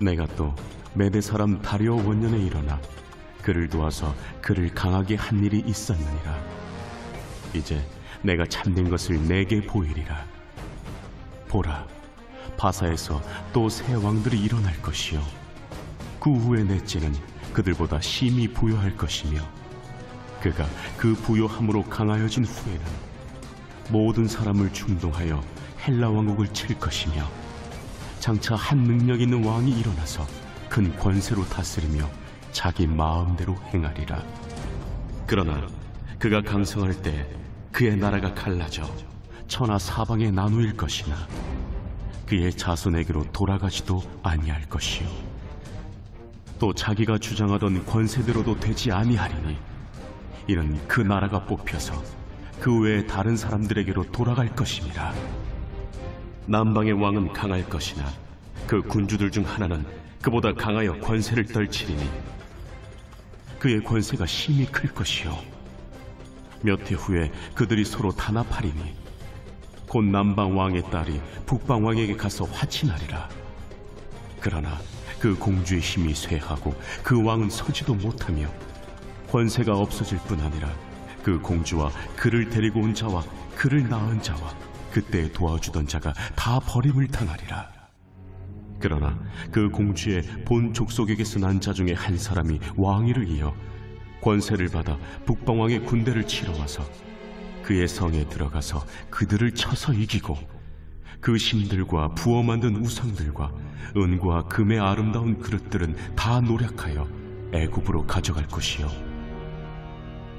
내가 또 메대 사람 다리오 원년에 일어나 그를 도와서 그를 강하게 한 일이 있었느니라. 이제 내가 참된 것을 내게 보이리라. 보라, 바사에서 또 새 왕들이 일어날 것이요 그 후에 넷째는 그들보다 심히 부요할 것이며 그가 그 부요함으로 강하여진 후에는 모든 사람을 충동하여 헬라 왕국을 칠 것이며 장차 한 능력 있는 왕이 일어나서 큰 권세로 다스리며 자기 마음대로 행하리라. 그러나 그가 강성할 때 그의 나라가 갈라져 천하 사방에 나누일 것이나 그의 자손에게로 돌아가지도 아니할 것이요 또 자기가 주장하던 권세대로도 되지 아니하리니 이는 그 나라가 뽑혀서 그 외에 다른 사람들에게로 돌아갈 것임이라. 남방의 왕은 강할 것이나 그 군주들 중 하나는 그보다 강하여 권세를 떨치리니 그의 권세가 심히 클 것이요 몇 해 후에 그들이 서로 단합하리니 곧 남방 왕의 딸이 북방 왕에게 가서 화친하리라. 그러나 그 공주의 힘이 쇠하고 그 왕은 서지도 못하며 권세가 없어질 뿐 아니라 그 공주와 그를 데리고 온 자와 그를 낳은 자와 그때 도와주던 자가 다 버림을 당하리라. 그러나 그 공주의 본 족속에게서 난 자 중에 한 사람이 왕위를 이어 권세를 받아 북방왕의 군대를 치러 와서 그의 성에 들어가서 그들을 쳐서 이기고 그 신들과 부어 만든 우상들과 은과 금의 아름다운 그릇들은 다 노략하여 애굽으로 가져갈 것이요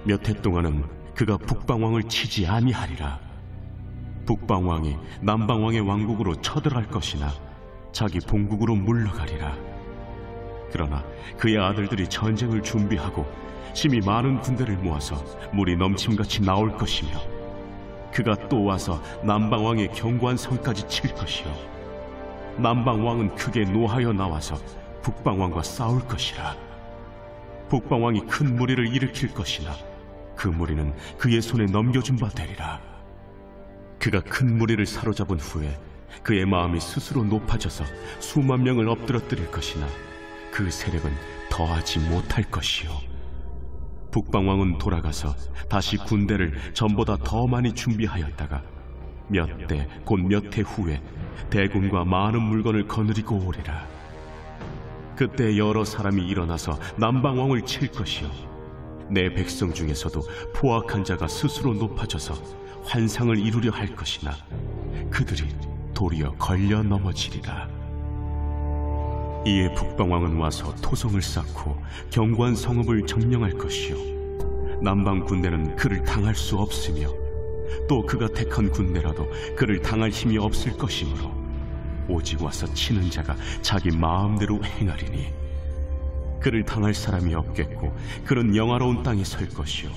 몇 해 동안은 그가 북방왕을 치지 아니하리라. 북방왕이 남방왕의 왕국으로 쳐들어갈 것이나 자기 본국으로 물러가리라. 그러나 그의 아들들이 전쟁을 준비하고 심히 많은 군대를 모아서 물이 넘침같이 나올 것이며 그가 또 와서 남방왕의 견고한 성까지 칠 것이요 남방왕은 크게 노하여 나와서 북방왕과 싸울 것이라. 북방왕이 큰 무리를 일으킬 것이나 그 무리는 그의 손에 넘겨준 바 되리라. 그가 큰 무리를 사로잡은 후에 그의 마음이 스스로 높아져서 수만 명을 엎드러뜨릴 것이나 그 세력은 더하지 못할 것이요 북방왕은 돌아가서 다시 군대를 전보다 더 많이 준비하였다가 몇 대 곧 몇 해 후에 대군과 많은 물건을 거느리고 오리라. 그때 여러 사람이 일어나서 남방왕을 칠 것이요 내 백성 중에서도 포악한 자가 스스로 높아져서 환상을 이루려 할 것이나 그들이 도리어 걸려 넘어지리라. 이에 북방왕은 와서 토성을 쌓고 견고한 성읍을 점령할 것이요 남방 군대는 그를 당할 수 없으며 또 그가 택한 군대라도 그를 당할 힘이 없을 것이므로 오직 와서 치는 자가 자기 마음대로 행하리니 그를 당할 사람이 없겠고 그는 영화로운 땅에 설 것이요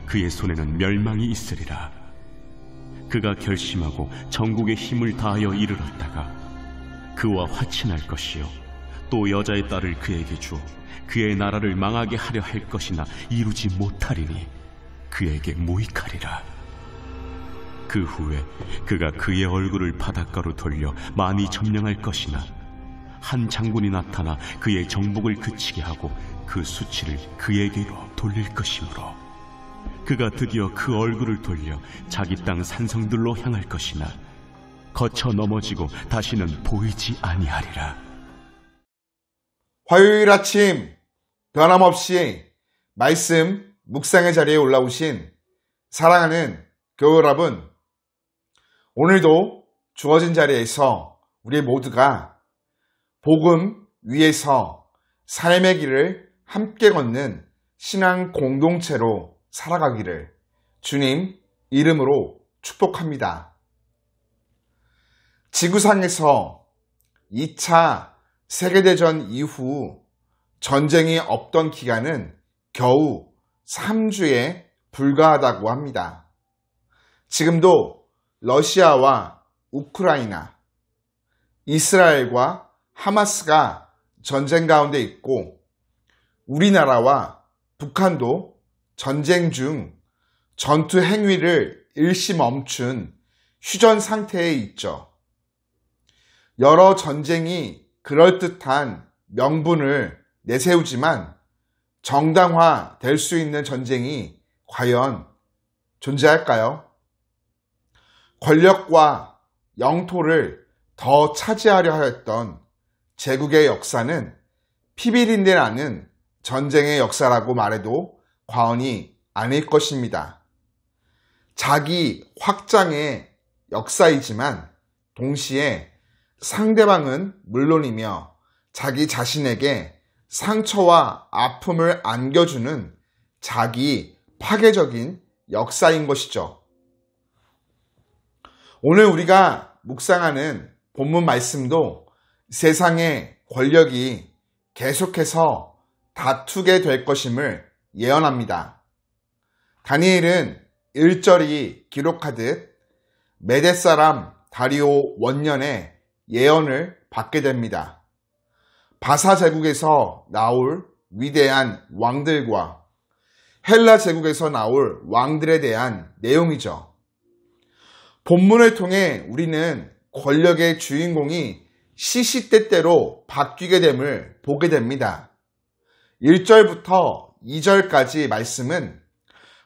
그의 손에는 멸망이 있으리라. 그가 결심하고 전국의 힘을 다하여 이르렀다가 그와 화친할 것이요 또 여자의 딸을 그에게 주어 그의 나라를 망하게 하려 할 것이나 이루지 못하리니 그에게 무익하리라. 그 후에 그가 그의 얼굴을 바닷가로 돌려 많이 점령할 것이나 한 장군이 나타나 그의 정복을 그치게 하고 그 수치를 그에게로 돌릴 것이므로 그가 드디어 그 얼굴을 돌려 자기 땅 산성들로 향할 것이나 거쳐 넘어지고 다시는 보이지 아니하리라. 화요일 아침 변함없이 말씀 묵상의 자리에 올라오신 사랑하는 교회 여러분, 오늘도 주어진 자리에서 우리 모두가 복음 위에서 삶의 길을 함께 걷는 신앙 공동체로 살아가기를 주님 이름으로 축복합니다. 지구상에서 2차 세계대전 이후 전쟁이 없던 기간은 겨우 3주에 불과하다고 합니다. 지금도 러시아와 우크라이나, 이스라엘과 하마스가 전쟁 가운데 있고 우리나라와 북한도 전쟁 중 전투 행위를 일시 멈춘 휴전 상태에 있죠. 여러 전쟁이 그럴듯한 명분을 내세우지만 정당화될 수 있는 전쟁이 과연 존재할까요? 권력과 영토를 더 차지하려 하였던 제국의 역사는 피비린내 나는 전쟁의 역사라고 말해도 과언이 아닐 것입니다. 자기 확장의 역사이지만 동시에 상대방은 물론이며 자기 자신에게 상처와 아픔을 안겨주는 자기 파괴적인 역사인 것이죠. 오늘 우리가 묵상하는 본문 말씀도 세상의 권력이 계속해서 다투게 될 것임을 예언합니다. 다니엘은 1절이 기록하듯 메대 사람 다리오 원년에 예언을 받게 됩니다. 바사 제국에서 나올 위대한 왕들과 헬라 제국에서 나올 왕들에 대한 내용이죠. 본문을 통해 우리는 권력의 주인공이 시시때때로 바뀌게 됨을 보게 됩니다. 1절부터 2절까지 말씀은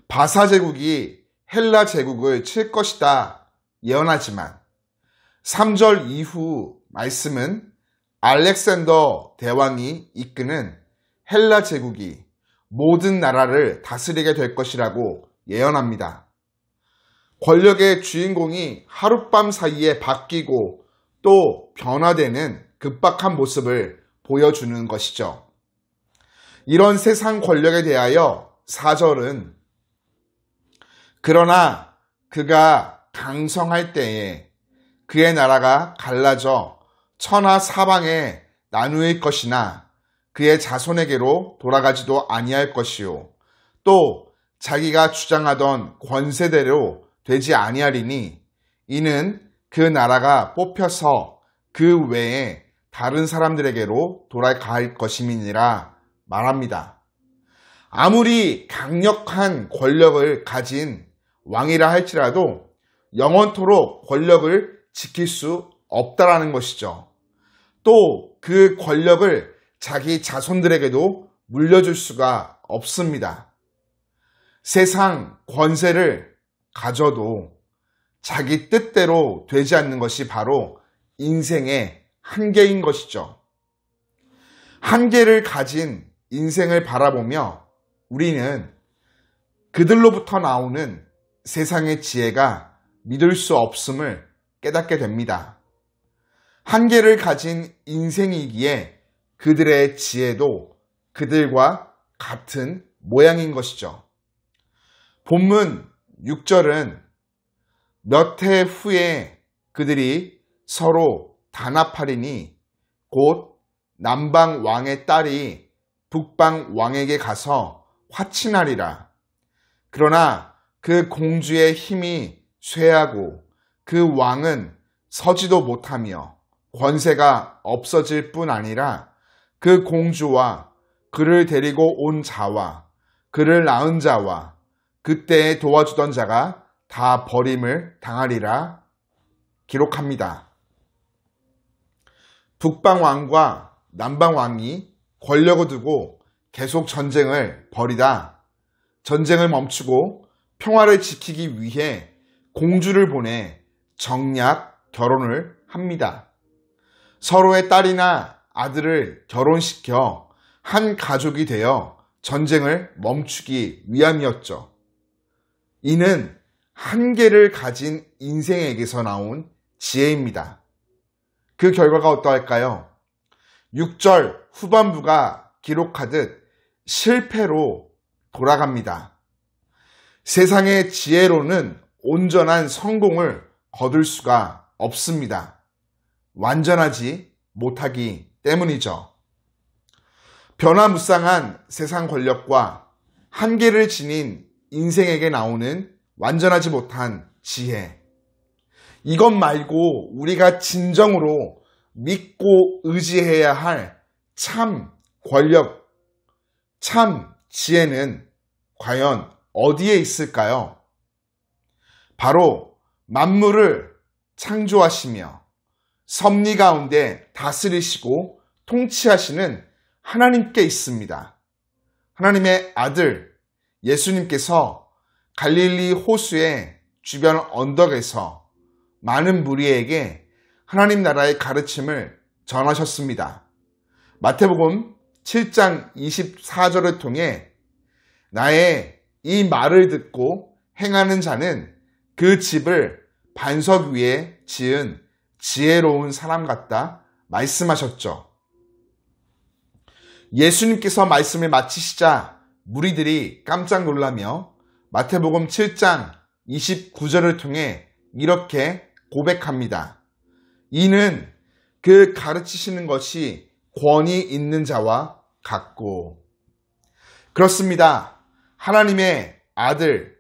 바사 제국이 헬라 제국을 칠 것이다 예언하지만 3절 이후 말씀은 알렉산더 대왕이 이끄는 헬라 제국이 모든 나라를 다스리게 될 것이라고 예언합니다. 권력의 주인공이 하룻밤 사이에 바뀌고 또 변화되는 급박한 모습을 보여주는 것이죠. 이런 세상 권력에 대하여 4절은 그러나 그가 강성할 때에 그의 나라가 갈라져 천하 사방에 나누일 것이나 그의 자손에게로 돌아가지도 아니할 것이요 또 자기가 주장하던 권세대로 되지 아니하리니 이는 그 나라가 뽑혀서 그 외에 다른 사람들에게로 돌아갈 것임이니라 말합니다. 아무리 강력한 권력을 가진 왕이라 할지라도 영원토록 권력을 지킬 수 없다라는 것이죠. 또 그 권력을 자기 자손들에게도 물려줄 수가 없습니다. 세상 권세를 가져도 자기 뜻대로 되지 않는 것이 바로 인생의 한계인 것이죠. 한계를 가진 인생을 바라보며 우리는 그들로부터 나오는 세상의 지혜가 믿을 수 없음을 깨닫게 됩니다. 한계를 가진 인생이기에 그들의 지혜도 그들과 같은 모양인 것이죠. 본문 6절은 몇 해 후에 그들이 서로 단합하리니 곧 남방 왕의 딸이 북방 왕에게 가서 화친하리라. 그러나 그 공주의 힘이 쇠하고 그 왕은 서지도 못하며 권세가 없어질 뿐 아니라 그 공주와 그를 데리고 온 자와 그를 낳은 자와 그때에 도와주던 자가 다 버림을 당하리라 기록합니다. 북방 왕과 남방 왕이 권력을 두고 계속 전쟁을 벌이다 전쟁을 멈추고 평화를 지키기 위해 공주를 보내 정략 결혼을 합니다. 서로의 딸이나 아들을 결혼시켜 한 가족이 되어 전쟁을 멈추기 위함이었죠. 이는 한계를 가진 인생에게서 나온 지혜입니다. 그 결과가 어떠할까요? 6절 후반부가 기록하듯 실패로 돌아갑니다. 세상의 지혜로는 온전한 성공을 거둘 수가 없습니다. 완전하지 못하기 때문이죠. 변화무쌍한 세상 권력과 한계를 지닌 인생에게 나오는 완전하지 못한 지혜. 이것 말고 우리가 진정으로 믿고 의지해야 할 참 권력, 참 지혜는 과연 어디에 있을까요? 바로 만물을 창조하시며 섭리 가운데 다스리시고 통치하시는 하나님께 있습니다. 하나님의 아들 예수님께서 갈릴리 호수의 주변 언덕에서 많은 무리에게 하나님 나라의 가르침을 전하셨습니다. 마태복음 7장 24절을 통해 나의 이 말을 듣고 행하는 자는 그 집을 반석 위에 지은 지혜로운 사람 같다 말씀하셨죠. 예수님께서 말씀을 마치시자 무리들이 깜짝 놀라며 마태복음 7장 29절을 통해 이렇게 고백합니다. 이는 그 가르치시는 것이 권위 있는 자와 같고. 그렇습니다. 하나님의 아들,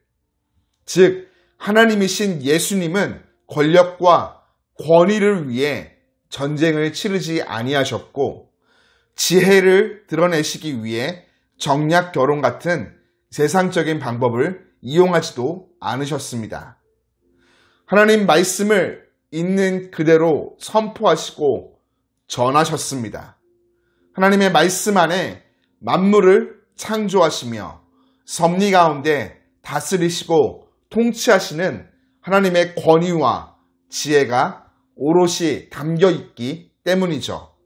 즉 하나님이신 예수님은 권력과 권위를 위해 전쟁을 치르지 아니하셨고 지혜를 드러내시기 위해 정략 결혼 같은 세상적인 방법을 이용하지도 않으셨습니다. 하나님 말씀을 있는 그대로 선포하시고 전하셨습니다. 하나님의 말씀 안에 만물을 창조하시며 섭리 가운데 다스리시고 통치하시는 하나님의 권위와 지혜가 오롯이 담겨 있기 때문이죠.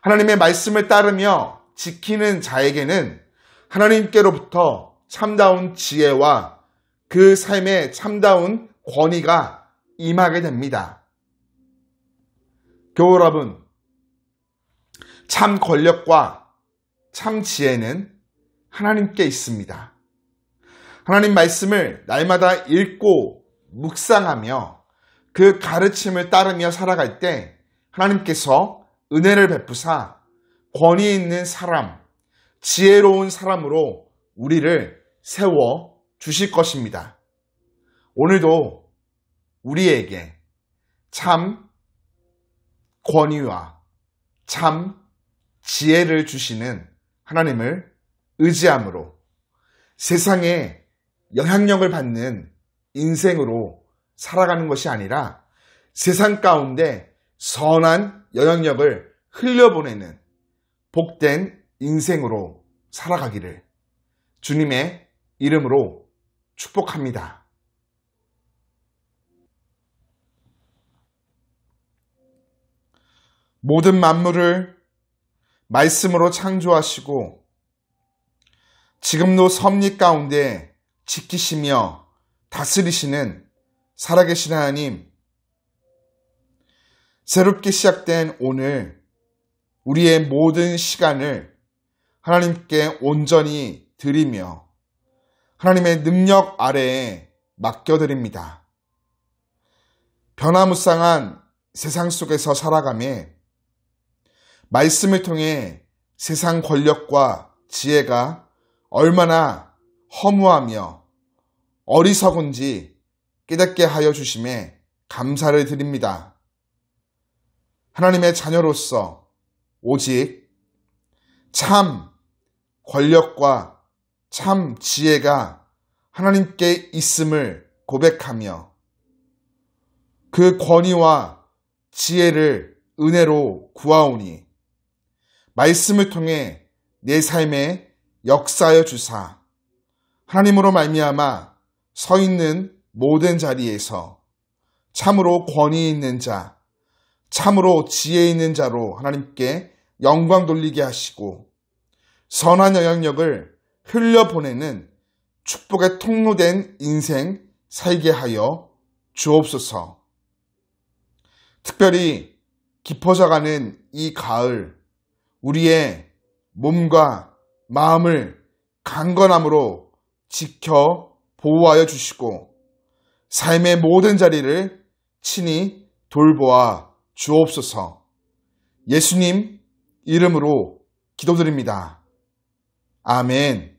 하나님의 말씀을 따르며 지키는 자에게는 하나님께로부터 참다운 지혜와 그 삶의 참다운 권위가 임하게 됩니다. 교우 여러분, 참 권력과 참 지혜는 하나님께 있습니다. 하나님 말씀을 날마다 읽고 묵상하며 그 가르침을 따르며 살아갈 때 하나님께서 은혜를 베푸사 권위 있는 사람, 지혜로운 사람으로 우리를 세워 주실 것입니다. 오늘도 우리에게 참 권위와 참 지혜를 주시는 하나님을 의지함으로 세상에 영향력을 받는 인생으로 살아가는 것이 아니라 세상 가운데 선한 영향력을 흘려보내는 복된 인생으로 살아가기를 주님의 이름으로 축복합니다. 모든 만물을 말씀으로 창조하시고 지금도 섭리 가운데 지키시며 다스리시는 살아계신 하나님, 새롭게 시작된 오늘 우리의 모든 시간을 하나님께 온전히 드리며 하나님의 능력 아래에 맡겨드립니다. 변화무쌍한 세상 속에서 살아가며 말씀을 통해 세상 권력과 지혜가 얼마나 허무하며 어리석은지 깨닫게 하여 주심에 감사를 드립니다. 하나님의 자녀로서 오직 참 권력과 참 지혜가 하나님께 있음을 고백하며 그 권위와 지혜를 은혜로 구하오니 말씀을 통해 내 삶에 역사하여 주사 하나님으로 말미암아 서 있는 모든 자리에서 참으로 권위 있는 자, 참으로 지혜 있는 자로 하나님께 영광 돌리게 하시고 선한 영향력을 흘려보내는 축복의 통로된 인생 살게 하여 주옵소서. 특별히 깊어져가는 이 가을 우리의 몸과 마음을 강건함으로 지켜 보호하여 주시고 삶의 모든 자리를 친히 돌보아 주옵소서. 예수님 이름으로 기도드립니다. 아멘.